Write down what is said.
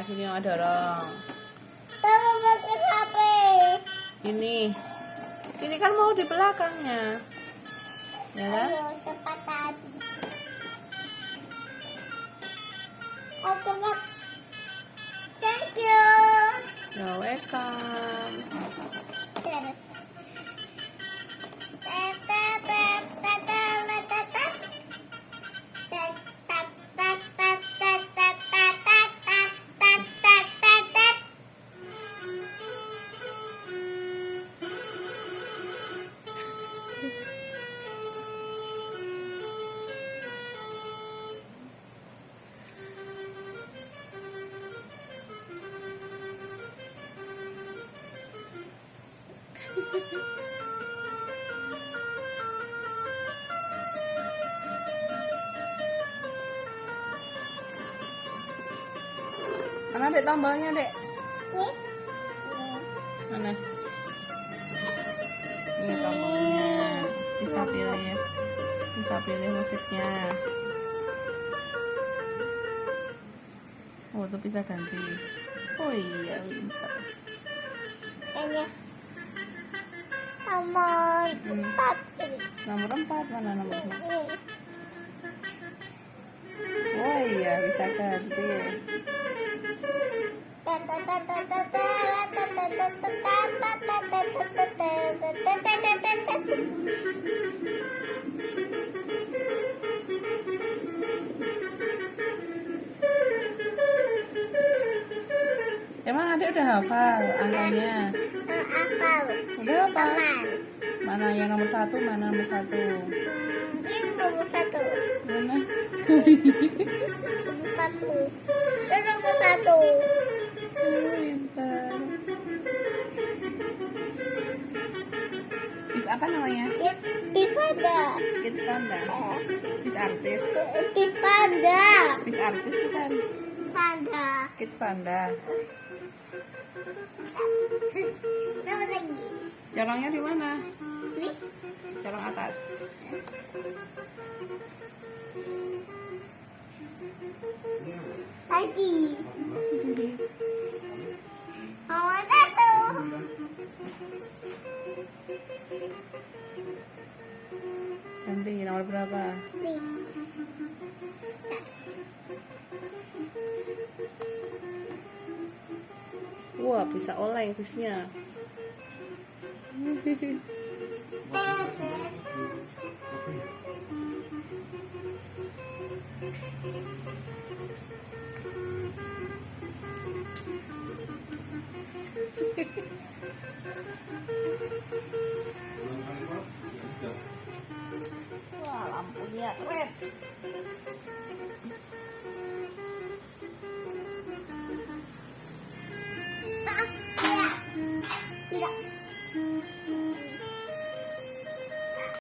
sini mama dorong. Tolong pakai HP. Ini kan mau di belakangnya. Ya kan? Ayo cepatan. Oh cepat. Thank you. You're welcome. Mana dek tombolnya dek? Nih. Mana? Ini tombolnya. Bisa pilih musiknya. Oh tuh bisa ganti. Oh iya pintar. Ini. Nomor 4 ini. Nomor 4 mana nomor 4? Ini. Oh iya bisa ganti. Emang adek udah hafal angkanya? Hafal. Udah hafal? Aman. Mana yang nomor 1? Mana nomor 1? Ini nomor 1. Mana? Nomor 1. Ini nomor 1. Pintar. Bis apa namanya? Bis panda. Kids Panda. Bis artis. Bis panda. Bis artis bukan? Panda. Kids Panda. Nama lagi. Corongnya di mana? Nih. Corong atas. Lagi. Nomor 1. Ganti nomor berapa? Bis. Wah, bisa oleng bisnya. Wah, lampunya keren. Tidak.